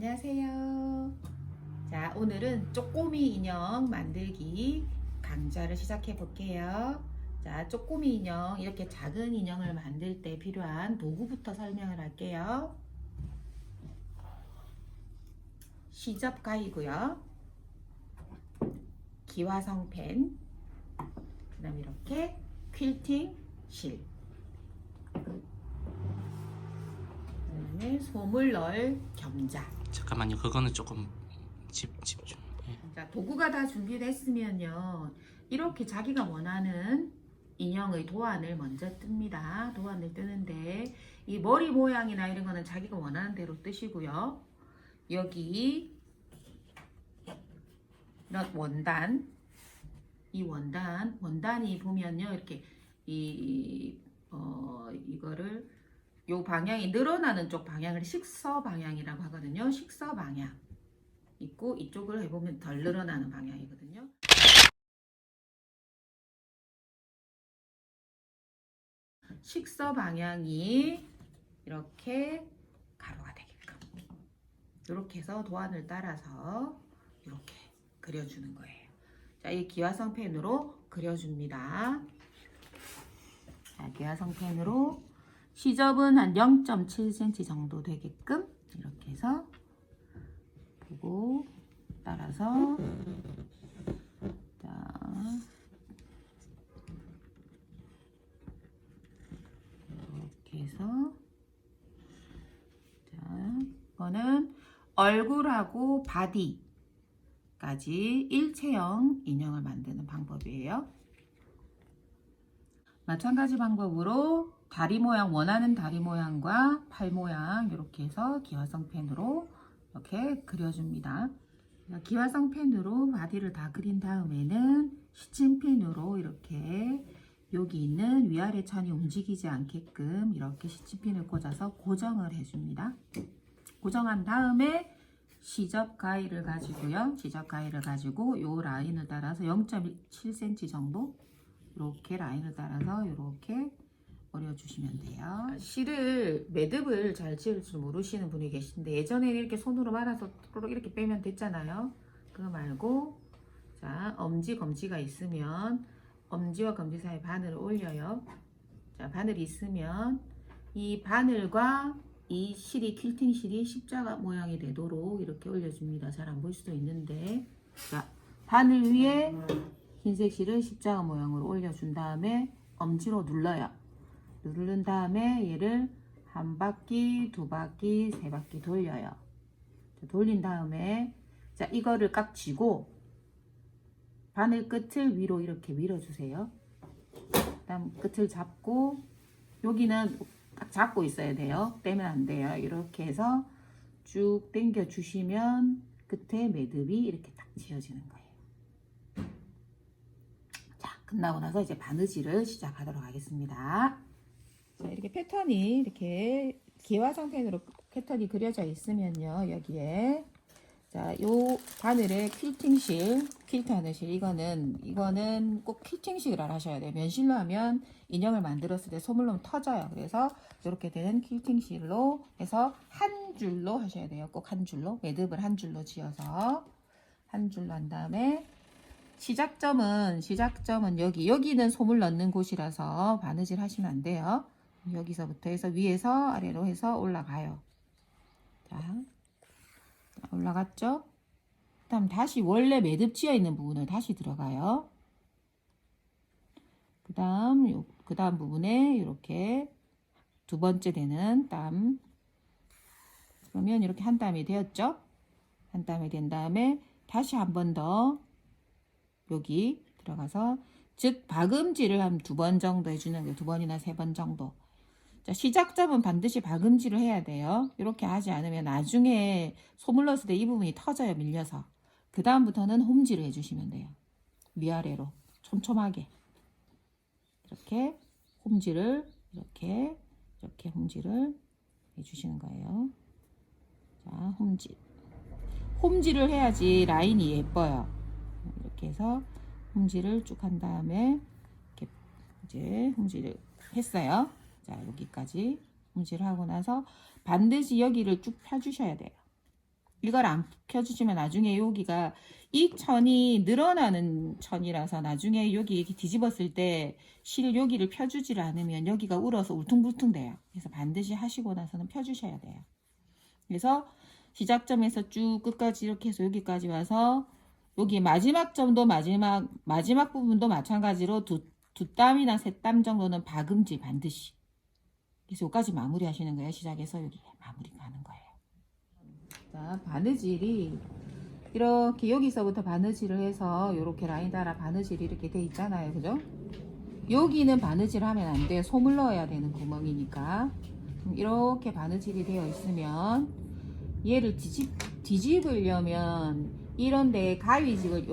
안녕하세요. 자, 오늘은 쪼꼬미 인형 만들기 강좌를 시작해 볼게요. 자, 쪼꼬미 인형, 이렇게 작은 인형을 만들 때 필요한 도구부터 설명을 할게요. 시접 가위고요. 기화성 펜, 그 다음에 이렇게 퀼팅 실, 그 다음에 솜을 넣을 겸자. 잠깐만요. 그거는 조금 집중. 예. 자, 도구가 다 준비됐으면요, 이렇게 자기가 원하는 인형의 도안을 먼저 뜹니다. 도안을 뜨는데 이 머리 모양이나 이런 거는 자기가 원하는 대로 뜨시고요. 여기 이런 원단, 이 원단이 보면요, 이렇게 이거를 요 방향이 늘어나는 쪽 방향을 식서 방향이라고 하거든요. 식서 방향 있고, 이쪽을 해보면 덜 늘어나는 방향이거든요. 식서 방향이 이렇게 가로가 되게끔 이렇게 해서 도안을 따라서 이렇게 그려주는 거예요. 자, 이 기화성 펜으로 그려줍니다. 자, 기화성 펜으로 시접은 한 0.7cm 정도 되게끔 이렇게 해서 보고 따라서, 자, 이렇게 해서, 자, 이거는 얼굴하고 바디까지 일체형 인형을 만드는 방법이에요. 마찬가지 방법으로 다리 모양, 원하는 다리 모양과 팔 모양 이렇게 해서 기화성 펜으로 이렇게 그려줍니다. 기화성 펜으로 바디를 다 그린 다음에는 시침핀으로 이렇게 여기 있는 위아래 천이 움직이지 않게끔 이렇게 시침핀을 꽂아서 고정을 해줍니다. 고정한 다음에 시접 가위를 가지고요. 시접 가위를 가지고 요 라인을 따라서 0.7cm 정도 이렇게 라인을 따라서 이렇게 어려주시면 돼요. 실을 매듭을 잘 지을 줄 모르시는 분이 계신데, 예전에는 이렇게 손으로 말아서 이렇게 빼면 됐잖아요. 그거 말고, 자, 엄지 검지가 있으면 엄지와 검지 사이 바늘을 올려요. 자, 바늘이 있으면 이 바늘과 이 실이, 퀼팅 실이 십자가 모양이 되도록 이렇게 올려줍니다. 잘 안 보일 수도 있는데, 자, 바늘 위에 흰색 실을 십자가 모양으로 올려준 다음에 엄지로 눌러요. 누른 다음에 얘를 한 바퀴, 두 바퀴, 세 바퀴 돌려요. 자, 돌린 다음에, 자, 이거를 깍 쥐고 바늘 끝을 위로 이렇게 밀어주세요. 그다음 끝을 잡고, 여기는 딱 잡고 있어야 돼요. 떼면 안 돼요. 이렇게 해서 쭉 당겨 주시면 끝에 매듭이 이렇게 딱 지어지는 거예요. 자, 끝나고 나서 이제 바느질을 시작하도록 하겠습니다. 자, 이렇게 패턴이 이렇게 기화성 펜으로 패턴이 그려져 있으면요, 여기에, 자, 요 바늘에 퀼팅실, 퀼트하는 실, 이거는 꼭 퀼팅실을 하셔야 돼요. 면실로 하면 인형을 만들었을 때 소물 넣으면 터져요. 그래서 이렇게 된 퀼팅실로 해서 한 줄로 하셔야 돼요. 꼭 한 줄로, 매듭을 한 줄로 지어서 한 줄로 한 다음에, 시작점은 여기는 솜을 넣는 곳이라서 바느질 하시면 안 돼요. 여기서부터 해서 위에서 아래로 해서 올라가요. 자, 올라갔죠? 그다음 다시 원래 매듭 지어 있는 부분을 다시 들어가요. 그다음 부분에 이렇게 두 번째 되는 땀, 그러면 이렇게 한 땀이 되었죠? 한 땀이 된 다음에 다시 한 번 더 여기 들어가서, 즉 박음질을 한 두 번 정도 해주는 게, 두 번이나 세 번 정도. 자, 시작점은 반드시 박음질을 해야 돼요. 이렇게 하지 않으면 나중에 솜을 넣었을 때 이 부분이 터져요, 밀려서. 그 다음부터는 홈질을 해주시면 돼요. 위아래로 촘촘하게 이렇게 홈질을 이렇게 홈질을 해주시는 거예요. 자, 홈질을 해야지 라인이 예뻐요. 이렇게 해서 홈질을 쭉 한 다음에 이렇게 이제 홈질을 했어요. 자, 여기까지 홈질을 하고 나서 반드시 여기를 쭉 펴주셔야 돼요. 이걸 안 펴주시면 나중에 여기가 이 천이 늘어나는 천이라서 나중에 여기 이렇게 뒤집었을 때 실 여기를 펴주지를 않으면 여기가 울어서 울퉁불퉁 돼요. 그래서 반드시 하시고 나서는 펴주셔야 돼요. 그래서 시작점에서 쭉 끝까지 이렇게 해서 여기까지 와서 여기 마지막 점도 마지막 부분도 마찬가지로 두 땀이나 세 땀 정도는 박음질 반드시. 그래서 여기까지 마무리 하시는 거예요. 시작해서 여기 마무리 가는 거예요. 자, 바느질이 이렇게 여기서부터 바느질을 해서 이렇게 라인 따라 바느질이 이렇게 돼 있잖아요. 그죠? 여기는 바느질 하면 안 돼요. 솜을 넣어야 되는 구멍이니까. 이렇게 바느질이 되어 있으면 얘를 뒤집으려면 이런 데에 가위집을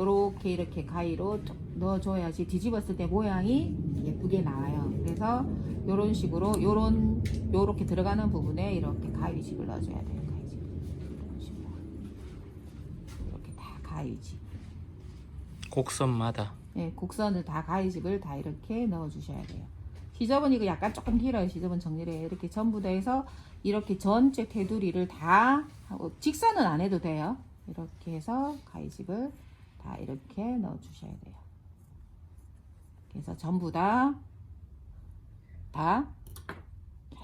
이렇게 가위로 넣어줘야지 뒤집었을 때 모양이 예쁘게 나와요. 그래서 이런 식으로 요렇게 들어가는 부분에 이렇게 가위집을 넣어줘야 돼요. 가위집. 이런 식으로. 이렇게 다 가위집. 곡선마다. 네, 곡선을 다 가위집을 다 이렇게 넣어주셔야 돼요. 시접은 이거 약간 조금 길어요. 시접은 정리를 해요. 이렇게 전부 다 해서 이렇게 전체 테두리를 다 하고 직선은 안 해도 돼요. 이렇게 해서 가위집을 다 이렇게 넣어주셔야 돼요. 그래서 전부 다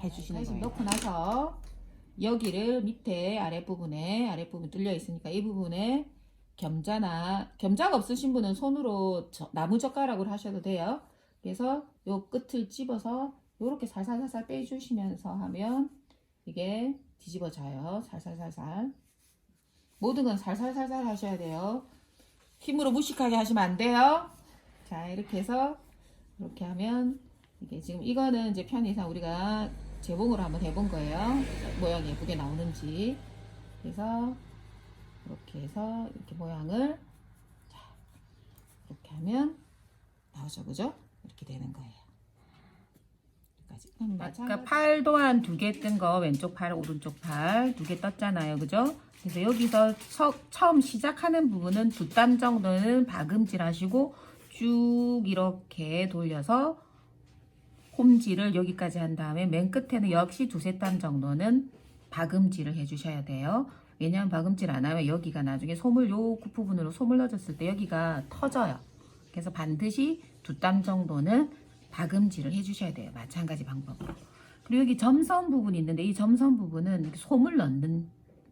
해주시는 거예요. 넣고 나서 여기를 밑에 아랫부분 뚫려 있으니까 이 부분에 겸자가 없으신 분은 손으로 나무젓가락으로 하셔도 돼요. 그래서 요 끝을 집어서 요렇게 살살살살 빼주시면서 하면 이게 뒤집어져요. 살살살살. 모든 건 살살살살 하셔야 돼요. 힘으로 무식하게 하시면 안 돼요. 자, 이렇게 해서 이렇게 하면 이게 지금 이거는 이제 편의상 우리가 재봉으로 한번 해본 거예요. 모양이 예쁘게 나오는지. 그래서 이렇게 해서 이렇게 모양을 자, 이렇게 하면 나오죠, 그죠? 이렇게 되는 거예요. 여기까지. 그러니까 팔 또한 2개 뜬 거 왼쪽 팔, 오른쪽 팔 2개 떴잖아요, 그죠? 그래서 여기서 처음 시작하는 부분은 2땀 정도는 박음질 하시고 쭉 이렇게 돌려서 홈질을 여기까지 한 다음에 맨 끝에는 역시 2~3땀 정도는 박음질을 해주셔야 돼요. 왜냐하면 박음질 안 하면 여기가 나중에 솜을 요 부분으로 솜을 넣어줬을 때 여기가 터져요. 그래서 반드시 2땀 정도는 박음질을 해주셔야 돼요. 마찬가지 방법으로. 그리고 여기 점선 부분이 있는데 이 점선 부분은 솜을 넣는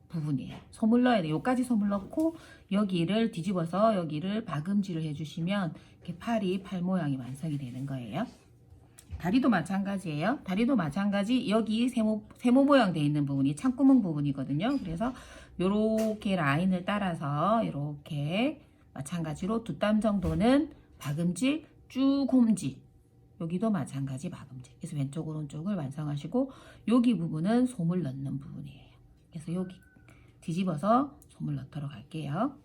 부분이에요. 솜을 넣어야 돼요. 여기까지 솜을 넣고 여기를 뒤집어서 여기를 박음질을 해주시면 이렇게 팔 모양이 완성이 되는 거예요. 다리도 마찬가지예요. 다리도 마찬가지. 여기 세모 모양 되어 있는 부분이 창구멍 부분이거든요. 그래서 요렇게 라인을 따라서 이렇게 마찬가지로 2땀 정도는 박음질 쭉 홈질. 여기도 마찬가지 박음질. 그래서 왼쪽 오른쪽을 완성하시고 여기 부분은 솜을 넣는 부분이에요. 그래서 여기 뒤집어서 솜을 넣도록 할게요.